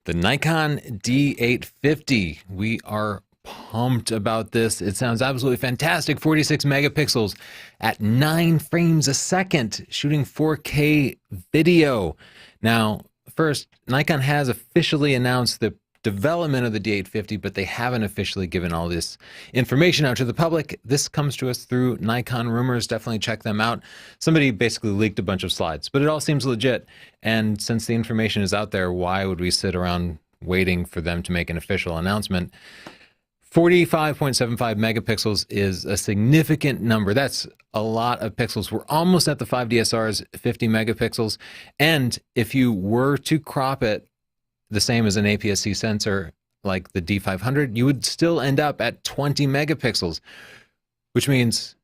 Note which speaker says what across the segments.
Speaker 1: The Nikon D850. We are pumped about this. It sounds absolutely fantastic. 46 megapixels at 9 frames a second, shooting 4K video. Now, first, Nikon has officially announced the development of the D850, but they haven't officially given all this information out to the public. This comes to us through Nikon rumors. Definitely check them out. Somebody basically leaked a bunch of slides, but it all seems legit. And since the information is out there, why would we sit around waiting for them to make an official announcement? 45.75 megapixels is a significant number. That's a lot of pixels. We're almost at the 5DSR's 50 megapixels. And if you were to crop it the same as an APS-C sensor like the D500, you would still end up at 20 megapixels, which means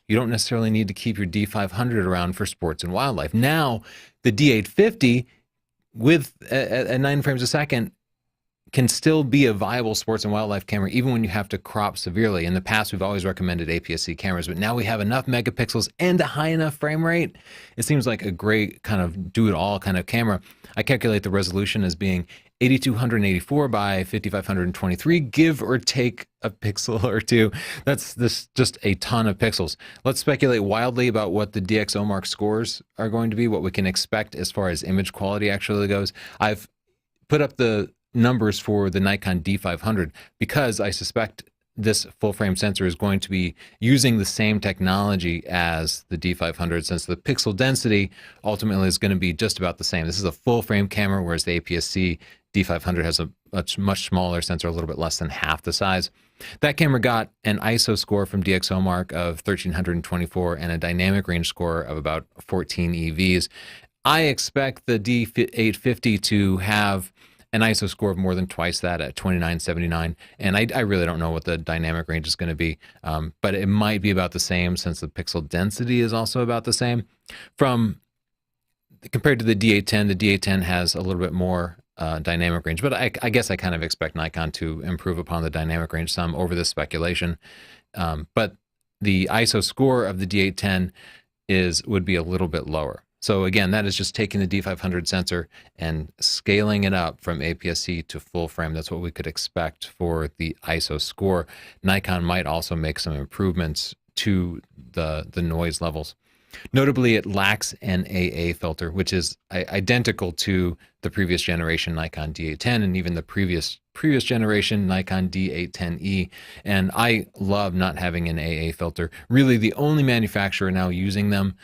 Speaker 1: you don't necessarily need to keep your D500 around for sports and wildlife. Now, the D850 with at 9 frames a second can still be a viable sports and wildlife camera, even when you have to crop severely. In the past, we've always recommended APS-C cameras, but now we have enough megapixels and a high enough frame rate. It seems like a great kind of do-it-all kind of camera. I calculate the resolution as being 8284 by 5523, give or take a pixel or two. That's just a ton of pixels. Let's speculate wildly about what the DxOMark scores are going to be, what we can expect as far as image quality actually goes. I've put up the numbers for the Nikon D500 because I suspect this full frame sensor is going to be using the same technology as the D500, since the pixel density ultimately is going to be just about the same. This is a full frame camera, whereas the APS-C D500 has a much smaller sensor, a little bit less than half the size. That camera got an ISO score from DxOMark of 1324 and a dynamic range score of about 14 EVs. I expect the D850 to have an ISO score of more than twice that at 2979. And I really don't know what the dynamic range is going to be, but it might be about the same since the pixel density is also about the same. Compared to the D810, the D810 has a little bit more dynamic range, but I guess I kind of expect Nikon to improve upon the dynamic range some over this speculation. But the ISO score of the D810 would be a little bit lower. So again, that is just taking the D500 sensor and scaling it up from APS-C to full frame. That's what we could expect for the ISO score. Nikon might also make some improvements to the noise levels. Notably, it lacks an AA filter, which is identical to the previous generation Nikon D810 and even the previous generation Nikon D810E. And I love not having an AA filter. Really, the only manufacturer now using them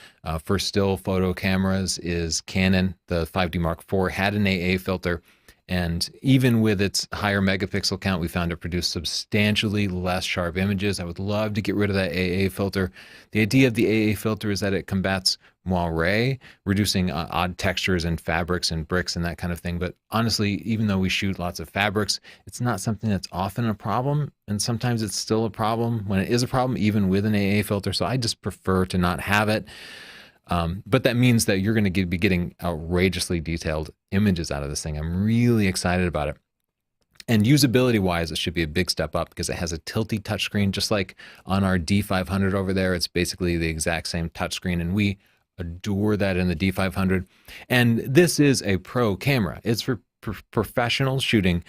Speaker 1: for still photo cameras is Canon. The 5D Mark IV had an AA filter. And even with its higher megapixel count, we found it produced substantially less sharp images. I would love to get rid of that AA filter. The idea of the AA filter is that it combats moire, reducing odd textures and fabrics and bricks and that kind of thing. But honestly, even though we shoot lots of fabrics, it's not something that's often a problem. And sometimes it's still a problem when it is a problem, even with an AA filter. So I just prefer to not have it. But that means that you're going to be getting outrageously detailed images out of this thing. I'm really excited about it. And usability wise, it should be a big step up because it has a tilty touchscreen, just like on our D500 over there. It's basically the exact same touchscreen, and we adore that in the D500. And this is a pro camera. It's for professionals shooting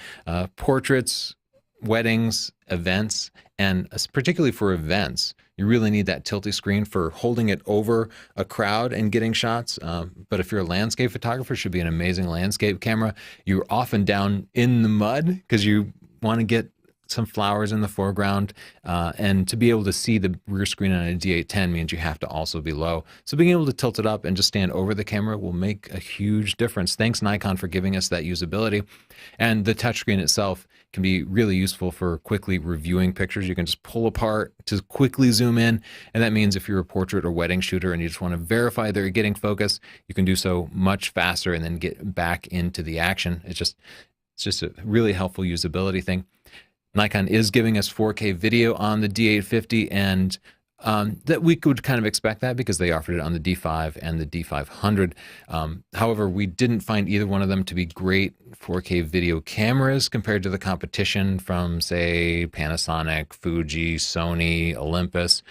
Speaker 1: portraits, weddings, events, and particularly for events. You really need that tilty screen for holding it over a crowd and getting shots. But if you're a landscape photographer, it should be an amazing landscape camera. You're often down in the mud because you want to get some flowers in the foreground. And to be able to see the rear screen on a D810 means you have to also be low. So being able to tilt it up and just stand over the camera will make a huge difference. Thanks, Nikon, for giving us that usability. And the touchscreen itself can be really useful for quickly reviewing pictures. You can just pull apart to quickly zoom in. And that means if you're a portrait or wedding shooter and you just want to verify that you're getting focus, you can do so much faster and then get back into the action. It's just a really helpful usability thing. Nikon is giving us 4K video on the D850, and that we could kind of expect that because they offered it on the D5 and the D500. However, we didn't find either one of them to be great 4K video cameras compared to the competition from, say, Panasonic, Fuji, Sony, Olympus,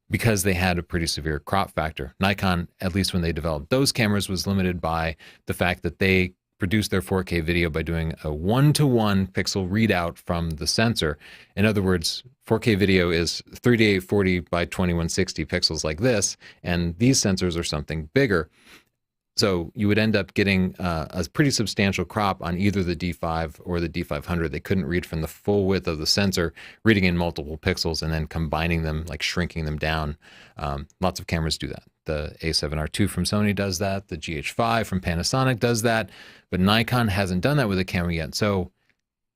Speaker 1: because they had a pretty severe crop factor. Nikon, at least when they developed those cameras, was limited by the fact that they produce their 4K video by doing a 1-to-1 pixel readout from the sensor. In other words, 4K video is 3840 by 2160 pixels like this, and these sensors are something bigger. So you would end up getting a pretty substantial crop on either the D5 or the D500. They couldn't read from the full width of the sensor, reading in multiple pixels and then combining them, like shrinking them down. Lots of cameras do that. The A7R2 from Sony does that. The GH5 from Panasonic does that. But Nikon hasn't done that with a camera yet. So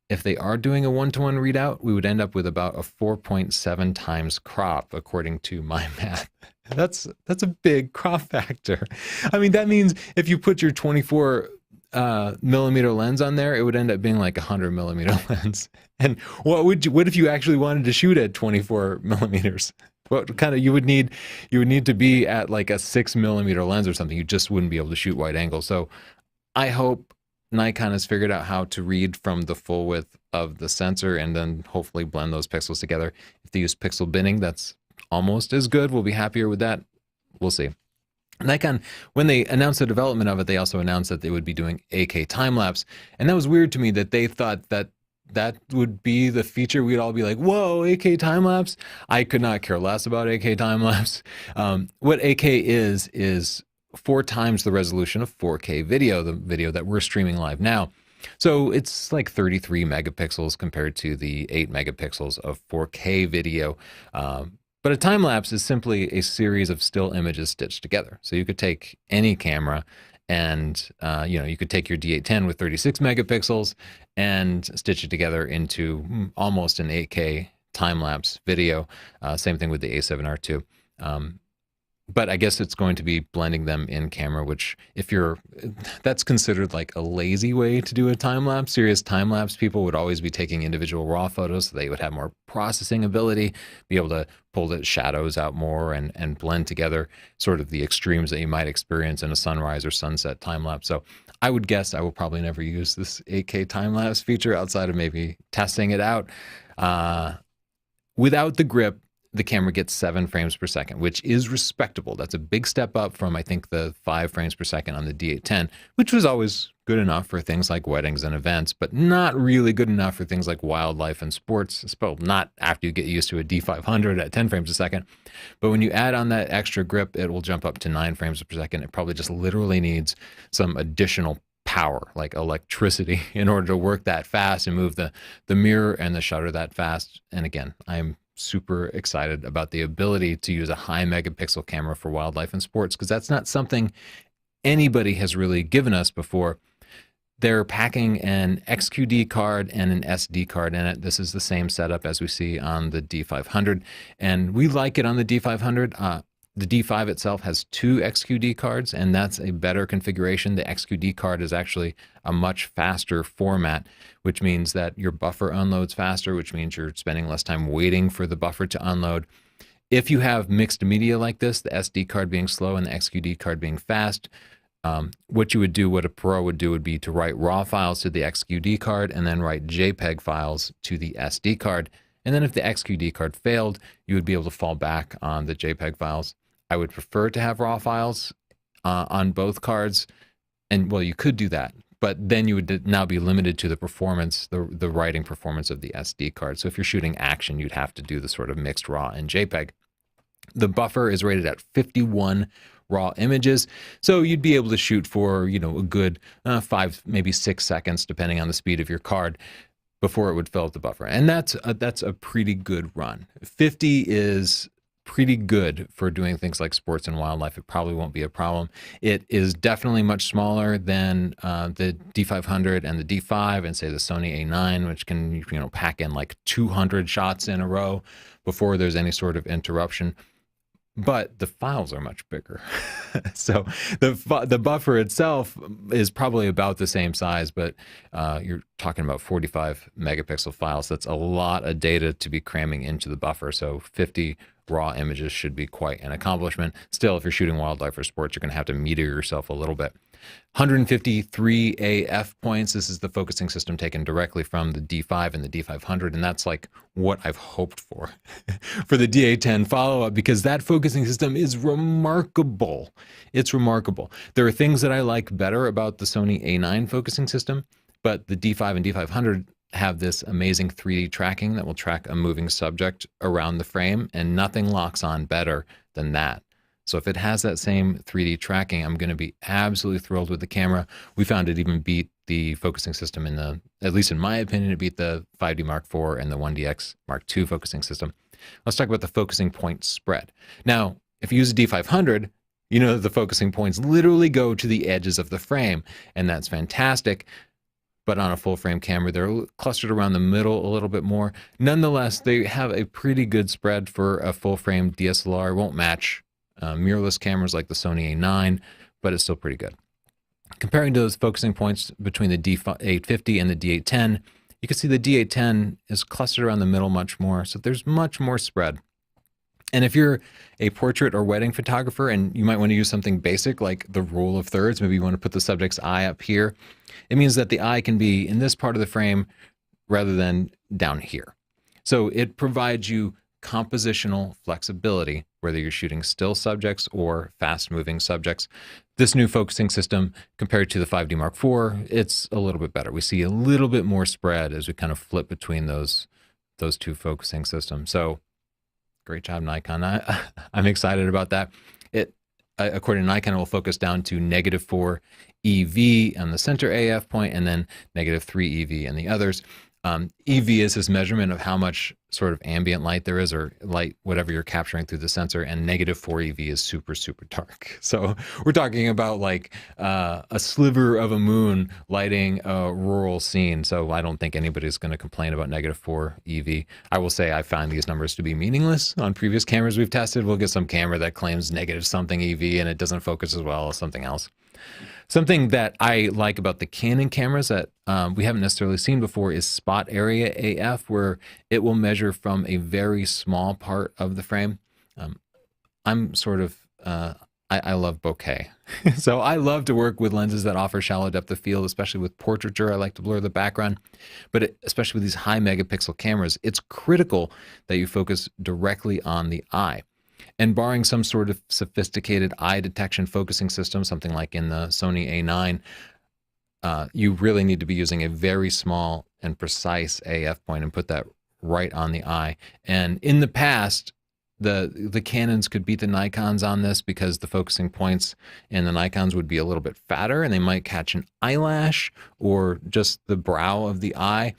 Speaker 1: if they are doing a 1-to-1 readout, we would end up with about a 4.7 times crop, according to my math. That's a big crop factor. I mean, that means if you put your 24 millimeter lens on there, it would end up being like a 100 millimeter lens. And what if you actually wanted to shoot at 24 millimeters? What kind of you would need to be at like a 6 millimeter lens or something. You just wouldn't be able to shoot wide angle. So I hope Nikon has figured out how to read from the full width of the sensor and then hopefully blend those pixels together. If they use pixel binning, that's almost as good. We'll be happier with that. We'll see. Nikon, when they announced the development of it, they also announced that they would be doing 8K time-lapse. And that was weird to me that they thought that that would be the feature. We'd all be like, whoa, 8K time-lapse? I could not care less about 8K time-lapse. What 8K is 4 times the resolution of 4K video, the video that we're streaming live now. So it's like 33 megapixels compared to the 8 megapixels of 4K video. But a time lapse is simply a series of still images stitched together. So you could take any camera and, you could take your D810 with 36 megapixels and stitch it together into almost an 8K time lapse video. Same thing with the A7R2. But I guess it's going to be blending them in camera, which that's considered like a lazy way to do a time lapse. Serious time lapse people would always be taking individual raw photos, so they would have more processing ability, be able to pull the shadows out more and blend together sort of the extremes that you might experience in a sunrise or sunset time lapse. So I would guess I will probably never use this 8K time lapse feature outside of maybe testing it out. Without the grip, the camera gets 7 frames per second, which is respectable. That's a big step up from, I think, the 5 frames per second on the D810, which was always good enough for things like weddings and events, but not really good enough for things like wildlife and sports. Well, not after you get used to a D500 at 10 frames a second. But when you add on that extra grip, it will jump up to 9 frames per second. It probably just literally needs some additional power, like electricity, in order to work that fast and move the mirror and the shutter that fast. And again, I'm super excited about the ability to use a high megapixel camera for wildlife and sports, because that's not something anybody has really given us before. They're packing an XQD card and an SD card in it. This is the same setup as we see on the D500, and we like it on the D500. The D5 itself has 2 XQD cards, and that's a better configuration. The XQD card is actually a much faster format, which means that your buffer unloads faster, which means you're spending less time waiting for the buffer to unload. If you have mixed media like this, the SD card being slow and the XQD card being fast, what a pro would do would be to write RAW files to the XQD card and then write JPEG files to the SD card. And then if the XQD card failed, you would be able to fall back on the JPEG files. I would prefer to have RAW files on both cards. And well, you could do that, but then you would now be limited to the performance, the writing performance of the SD card. So if you're shooting action, you'd have to do the sort of mixed RAW and JPEG. The buffer is rated at 51 raw images. So you'd be able to shoot for, a good 5, maybe 6 seconds, depending on the speed of your card, before it would fill up the buffer. And that's a pretty good run. 50 is pretty good for doing things like sports and wildlife. It probably won't be a problem. It is definitely much smaller than the D500 and the D5 and say the Sony A9, which can pack in like 200 shots in a row before there's any sort of interruption. But the files are much bigger. So the buffer itself is probably about the same size, but you're talking about 45 megapixel files. That's a lot of data to be cramming into the buffer. So 50 raw images should be quite an accomplishment. Still, if you're shooting wildlife or sports, you're going to have to meter yourself a little bit. 153 AF points. This is the focusing system taken directly from the D5 and the D500, and that's like what I've hoped for for the D810 follow-up, because that focusing system is remarkable. It's remarkable. There are things that I like better about the Sony A9 focusing system, but the D5 and D500 have this amazing 3D tracking that will track a moving subject around the frame, and nothing locks on better than that. So if it has that same 3D tracking, I'm going to be absolutely thrilled with the camera. We found it even beat the focusing system at least in my opinion, it beat the 5D Mark IV and the 1DX Mark II focusing system. Let's talk about the focusing point spread. Now, if you use a D500, you know that the focusing points literally go to the edges of the frame, and that's fantastic. But on a full frame camera, they're clustered around the middle a little bit more. Nonetheless, they have a pretty good spread for a full frame DSLR. It won't match mirrorless cameras like the Sony A9, but it's still pretty good. Comparing those focusing points between the D850 and the D810, you can see the D810 is clustered around the middle much more, so there's much more spread. And if you're a portrait or wedding photographer and you might want to use something basic like the rule of thirds, maybe you want to put the subject's eye up here, it means that the eye can be in this part of the frame rather than down here. So it provides you compositional flexibility, whether you're shooting still subjects or fast-moving subjects. This new focusing system, compared to the 5D Mark IV, it's a little bit better. We see a little bit more spread as we kind of flip between those two focusing systems. So great job, Nikon. I'm excited about that. According to Nikon, it will focus down to -4 EV on the center AF point and then -3 EV in the others. EV is this measurement of how much sort of ambient light there is, or light, whatever you're capturing through the sensor, and -4 EV is super, super dark. So we're talking about like a sliver of a moon lighting a rural scene. So I don't think anybody's going to complain about -4 EV. I will say I find these numbers to be meaningless. On previous cameras we've tested, we'll get some camera that claims negative something EV and it doesn't focus as well as something else. Something that I like about the Canon cameras that we haven't necessarily seen before is spot area AF, where it will measure from a very small part of the frame. I'm sort of, I love bokeh. So I love to work with lenses that offer shallow depth of field, especially with portraiture. I like to blur the background, but especially with these high megapixel cameras, it's critical that you focus directly on the eye. And barring some sort of sophisticated eye detection focusing system, something like in the Sony A9, you really need to be using a very small and precise AF point and put that right on the eye. And in the past, the Canons could beat the Nikons on this because the focusing points in the Nikons would be a little bit fatter and they might catch an eyelash or just the brow of the eye.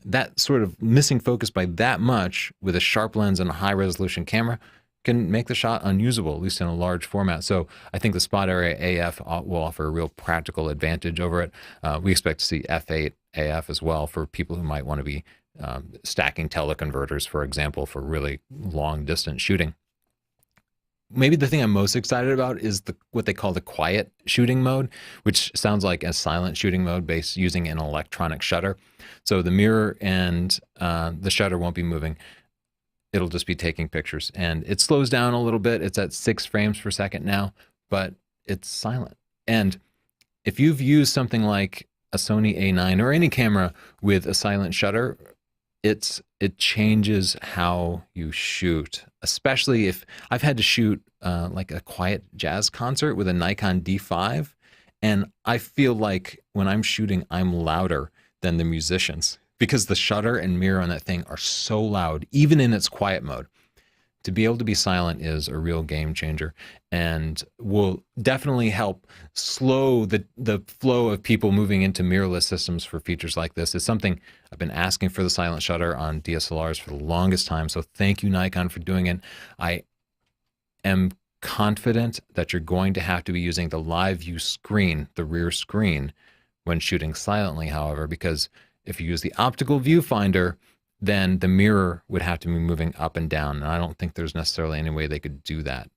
Speaker 1: That sort of missing focus by that much with a sharp lens and a high resolution camera can make the shot unusable, at least in a large format. So I think the spot area AF will offer a real practical advantage over it. We expect to see f8 AF as well for people who might want to be stacking teleconverters, for example, for really long distance shooting. Maybe the thing I'm most excited about is what they call the quiet shooting mode, which sounds like a silent shooting mode based using an electronic shutter. So the mirror and the shutter won't be moving. It'll just be taking pictures, and it slows down a little bit. It's at 6 frames per second now, but it's silent. And if you've used something like a Sony A9 or any camera with a silent shutter, it changes how you shoot, especially if I've had to shoot like a quiet jazz concert with a Nikon D5, and I feel like when I'm shooting, I'm louder than the musicians, because the shutter and mirror on that thing are so loud, even in its quiet mode. To be able to be silent is a real game changer and will definitely help slow the flow of people moving into mirrorless systems for features like this. It's something I've been asking for the silent shutter on DSLRs for the longest time, so thank you, Nikon, for doing it. I am confident that you're going to have to be using the live view screen, the rear screen, when shooting silently, however, because if you use the optical viewfinder, then the mirror would have to be moving up and down. And I don't think there's necessarily any way they could do that.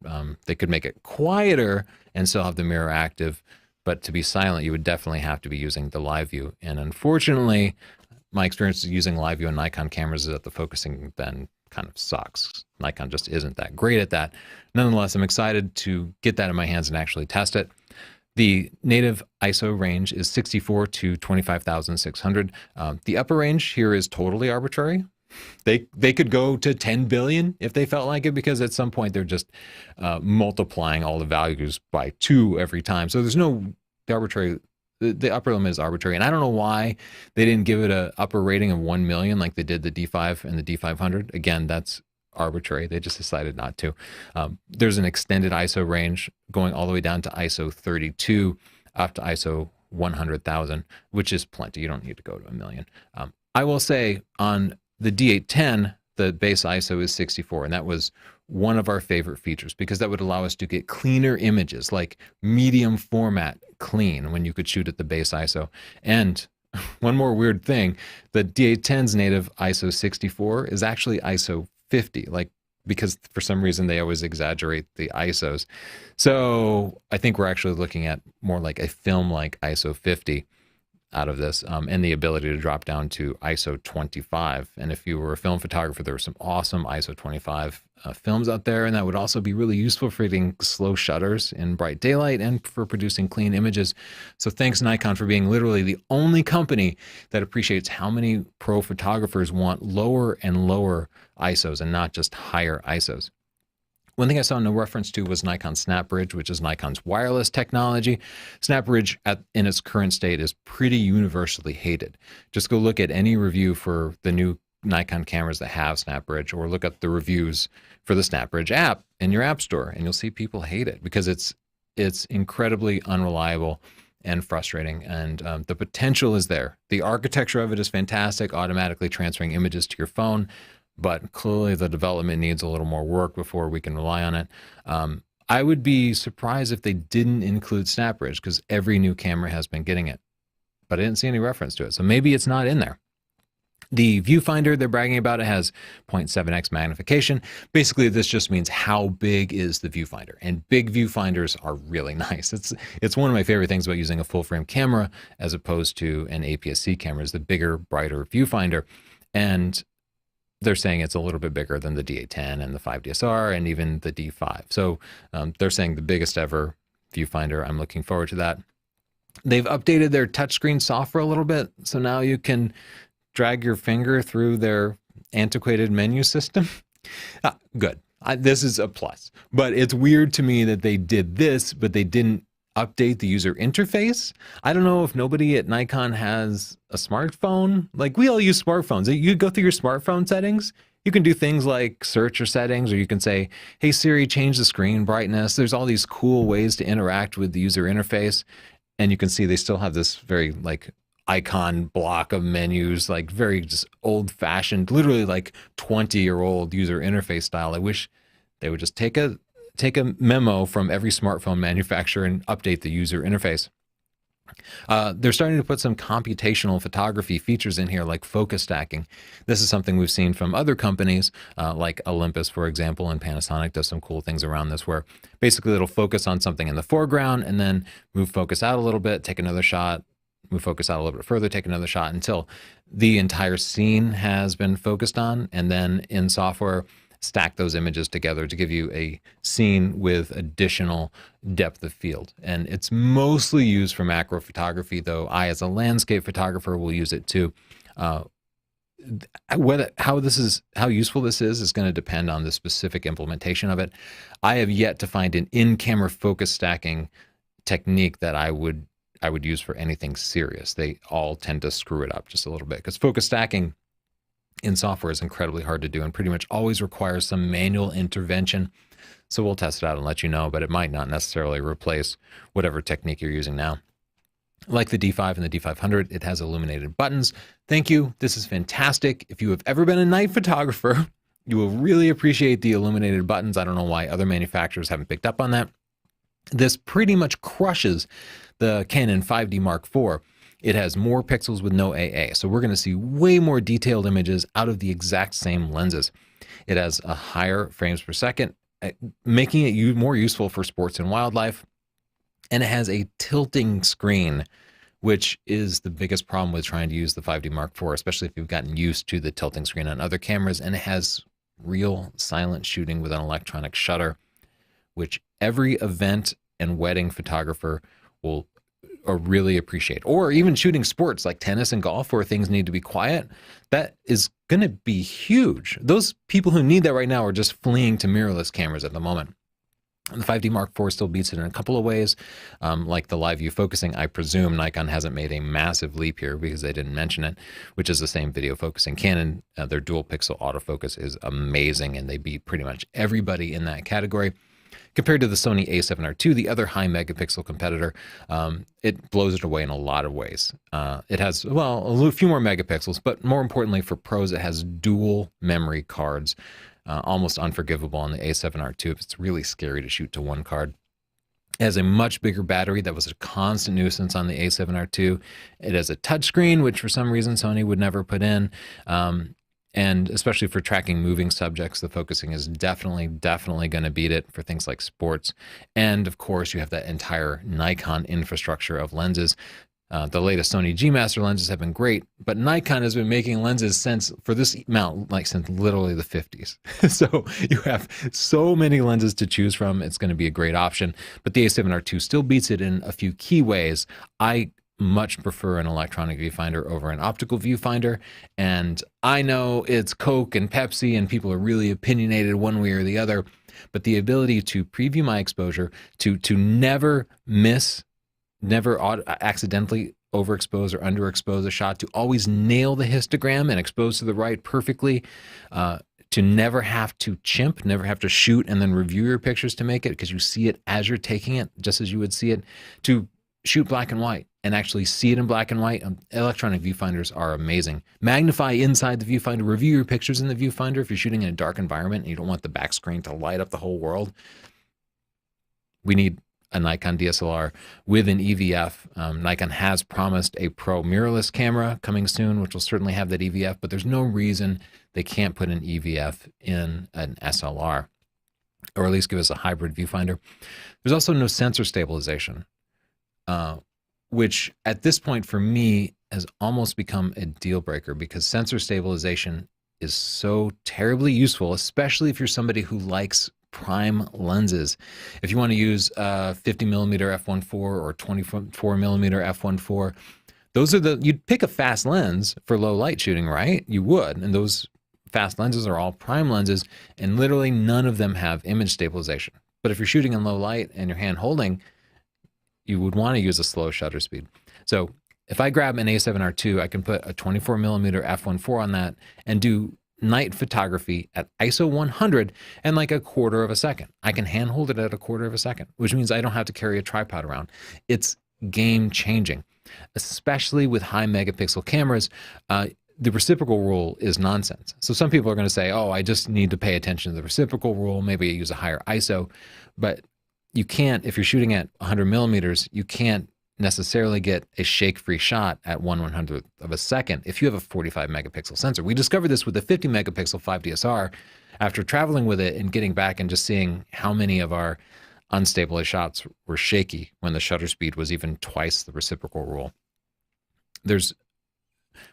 Speaker 1: They could make it quieter and still have the mirror active, but to be silent, you would definitely have to be using the live view. And unfortunately, my experience using live view on Nikon cameras is that the focusing then kind of sucks. Nikon just isn't that great at that. Nonetheless, I'm excited to get that in my hands and actually test it. The native ISO range is 64 to 25,600. The upper range here is totally arbitrary. They could go to 10 billion if they felt like it, because at some point they're just multiplying all the values by 2 every time. So there's no arbitrary. The upper limit is arbitrary, and I don't know why they didn't give it a upper rating of 1 million like they did the D5 and the D500. Again, that's arbitrary. They just decided not to. There's an extended ISO range going all the way down to ISO 32 up to ISO 100,000, which is plenty. You don't need to go to 1 million. I will say on the D810, the base ISO is 64, and that was one of our favorite features because that would allow us to get cleaner images, like medium format clean, when you could shoot at the base ISO. And one more weird thing, the D810's native ISO 64 is actually ISO 50, like, because for some reason they always exaggerate the ISOs. So I think we're actually looking at more like a film like ISO 50 out of this, and the ability to drop down to ISO 25. And if you were a film photographer, there were some awesome ISO 25 films out there, and that would also be really useful for getting slow shutters in bright daylight and for producing clean images. So thanks Nikon for being literally the only company that appreciates how many pro photographers want lower and lower ISOs and not just higher ISOs. One thing I saw no reference to was Nikon SnapBridge, which is Nikon's wireless technology. SnapBridge in its current state is pretty universally hated. Just go look at any review for the new Nikon cameras that have SnapBridge, or look at the reviews for the SnapBridge app in your app store, and you'll see people hate it because it's incredibly unreliable and frustrating, and the potential is there. The architecture of it is fantastic, automatically transferring images to your phone, but clearly the development needs a little more work before we can rely on it. I would be surprised if they didn't include SnapBridge, because every new camera has been getting it, but I didn't see any reference to it. So maybe it's not in there. The viewfinder they're bragging about, it has 0.7x magnification. Basically, this just means how big is the viewfinder, and big viewfinders are really nice. It's one of my favorite things about using a full frame camera as opposed to an APS-C camera, is the bigger, brighter viewfinder. And they're saying it's a little bit bigger than the D810 and the 5DSR and even the D5. So they're saying the biggest ever viewfinder. I'm looking forward to that. They've updated their touchscreen software a little bit. So now you can drag your finger through their antiquated menu system. Good. This is a plus. But it's weird to me that they did this, but they didn't update the user interface. I don't know if nobody at Nikon has a smartphone. Like, we all use smartphones. You go through your smartphone settings, you can do things like search or settings, or you can say, hey Siri, change the screen brightness. There's all these cool ways to interact with the user interface. And you can see they still have this very like icon block of menus, like very just old fashioned, literally like 20-year-old user interface style. I wish they would just take a memo from every smartphone manufacturer and update the user interface. They're starting to put some computational photography features in here, like focus stacking. This is something we've seen from other companies, like Olympus, for example, and Panasonic does some cool things around this, where basically it'll focus on something in the foreground and then move focus out a little bit, take another shot, move focus out a little bit further, take another shot until the entire scene has been focused on, and then in software, stack those images together to give you a scene with additional depth of field. And it's mostly used for macro photography, though I, as a landscape photographer, will use it too. How useful this is going to depend on the specific implementation of it. I have yet to find an in-camera focus stacking technique that I would use for anything serious. They all tend to screw it up just a little bit, because focus stacking in software is incredibly hard to do and pretty much always requires some manual intervention. So we'll test it out and let you know, but it might not necessarily replace whatever technique you're using now. Like the D5 and the D500, it has illuminated buttons. Thank you. This is fantastic. If you have ever been a night photographer, you will really appreciate the illuminated buttons. I don't know why other manufacturers haven't picked up on that. This pretty much crushes the Canon 5D Mark IV. It has more pixels with no AA, so we're going to see way more detailed images out of the exact same lenses. It has a higher frames per second, making it more useful for sports and wildlife, and it has a tilting screen, which is the biggest problem with trying to use the 5D Mark IV, especially if you've gotten used to the tilting screen on other cameras. And it has real silent shooting with an electronic shutter, which every event and wedding photographer will or really appreciate. Or even shooting sports like tennis and golf where things need to be quiet, that is going to be huge. Those people who need that right now are just fleeing to mirrorless cameras at the moment. The 5D Mark IV still beats it in a couple of ways, like the live view focusing. I presume Nikon hasn't made a massive leap here because they didn't mention it, which is the same video focusing. Canon, their dual pixel autofocus is amazing, and they beat pretty much everybody in that category. Compared to the Sony a7R II, the other high megapixel competitor, it blows it away in a lot of ways. It has, well, a few more megapixels, but more importantly for pros, it has dual memory cards. Almost unforgivable on the a7R II. It's really scary to shoot to one card. It has a much bigger battery that was a constant nuisance on the a7R II. It has a touchscreen, which for some reason Sony would never put in. And especially for tracking moving subjects, the focusing is definitely going to beat it for things like sports. And of course, you have that entire Nikon infrastructure of lenses. The latest Sony G Master lenses have been great, but Nikon has been making lenses since literally the 50s. So you have so many lenses to choose from. It's going to be a great option, but the a7R II still beats it in a few key ways. I much prefer an electronic viewfinder over an optical viewfinder, and I know it's Coke and Pepsi and people are really opinionated one way or the other, but the ability to preview my exposure, to never miss, never accidentally overexpose or underexpose a shot, to always nail the histogram and expose to the right perfectly, to never have to chimp, never have to shoot and then review your pictures to make it because you see it as you're taking it, just as you would see it, to shoot black and white and actually see it in black and white. Electronic viewfinders are amazing. Magnify inside the viewfinder, review your pictures in the viewfinder if you're shooting in a dark environment and you don't want the back screen to light up the whole world. We need a Nikon DSLR with an EVF. Nikon has promised a pro mirrorless camera coming soon, which will certainly have that EVF, but there's no reason they can't put an EVF in an SLR, or at least give us a hybrid viewfinder. There's also no sensor stabilization, which at this point for me has almost become a deal breaker because sensor stabilization is so terribly useful, especially if you're somebody who likes prime lenses. If you want to use 50mm f1.4 or 24mm f1.4, those are you'd pick a fast lens for low light shooting, right? You would, and those fast lenses are all prime lenses, and literally none of them have image stabilization. But if you're shooting in low light and you're hand holding, you would want to use a slow shutter speed. So if I grab an a7R II, I can put a 24mm f1.4 on that and do night photography at ISO 100 and like a quarter of a second. I can hand hold it at a quarter of a second, which means I don't have to carry a tripod around. It's game changing, especially with high megapixel cameras. The reciprocal rule is nonsense. So some people are going to say, oh, I just need to pay attention to the reciprocal rule. Maybe I use a higher ISO, but you can't, if you're shooting at 100 millimeters, you can't necessarily get a shake-free shot at 1/100th of a second if you have a 45 megapixel sensor. We discovered this with the 50 megapixel 5DSR after traveling with it and getting back and just seeing how many of our unstable shots were shaky when the shutter speed was even twice the reciprocal rule.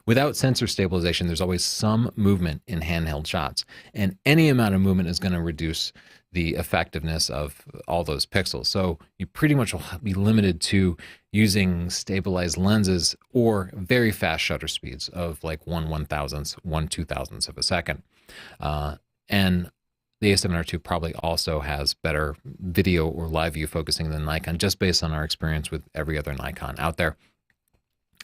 Speaker 1: Without sensor stabilization, there's always some movement in handheld shots, and any amount of movement is going to reduce the effectiveness of all those pixels. So you pretty much will be limited to using stabilized lenses or very fast shutter speeds of like 1/1000th, 1/2000th of a second. And the a7R II probably also has better video or live view focusing than Nikon, just based on our experience with every other Nikon out there.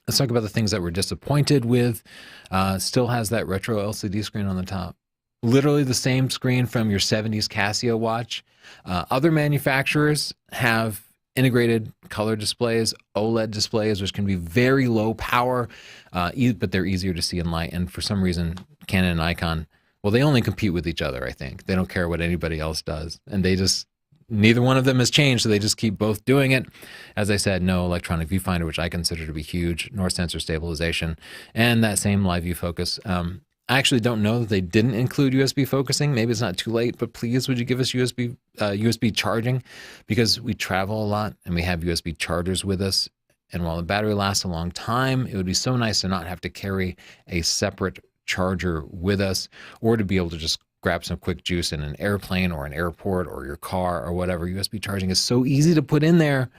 Speaker 1: Let's talk about the things that we're disappointed with. Still has that retro LCD screen on the top. Literally the same screen from your 70s Casio watch. Other manufacturers have integrated color displays, OLED displays, which can be very low power, but they're easier to see in light. And for some reason, Canon and Nikon, well, they only compete with each other, I think. They don't care what anybody else does. And neither one of them has changed, so they just keep both doing it. As I said, no electronic viewfinder, which I consider to be huge, nor sensor stabilization, and that same live view focus. I actually don't know that they didn't include USB focusing. Maybe it's not too late, but please, would you give us USB charging? Because we travel a lot and we have USB chargers with us. And while the battery lasts a long time, it would be so nice to not have to carry a separate charger with us, or to be able to just grab some quick juice in an airplane or an airport or your car or whatever. USB charging is so easy to put in there,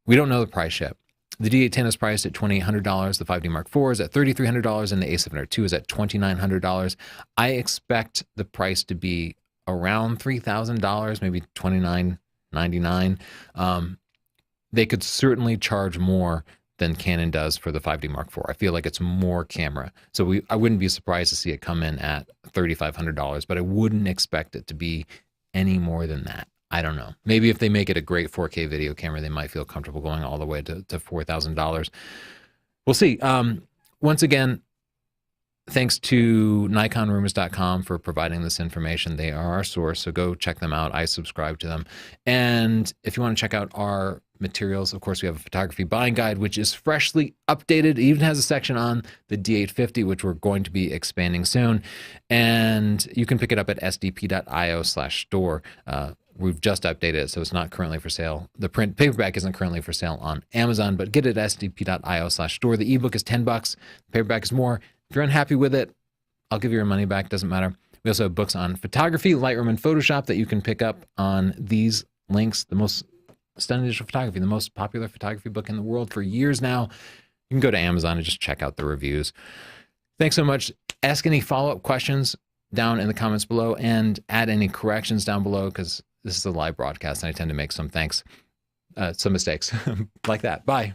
Speaker 1: We don't know the price yet. The D810 is priced at $2,800. The 5D Mark IV is at $3,300, and the A702 is at $2,900. I expect the price to be around $3,000, maybe $2,999. They could certainly charge more than Canon does for the 5D Mark IV. I feel like it's more camera. So I wouldn't be surprised to see it come in at $3,500, but I wouldn't expect it to be any more than that. I don't know. Maybe if they make it a great 4K video camera, they might feel comfortable going all the way to $4,000. We'll see. Once again, thanks to NikonRumors.com for providing this information. They are our source, so go check them out. I subscribe to them. And if you want to check out our materials, of course, we have a photography buying guide, which is freshly updated. It even has a section on the D850, which we're going to be expanding soon. And you can pick it up at sdp.io/store. We've just updated it, so it's not currently for sale. The print paperback isn't currently for sale on Amazon, but get it at sdp.io/store. The ebook is $10. The paperback is more. If you're unhappy with it, I'll give you your money back. Doesn't matter. We also have books on photography, Lightroom, and Photoshop that you can pick up on these links. The most stunning digital photography, the most popular photography book in the world for years now. You can go to Amazon and just check out the reviews. Thanks so much. Ask any follow-up questions down in the comments below, and add any corrections down below, because this is a live broadcast and I tend to make some mistakes like that. Bye.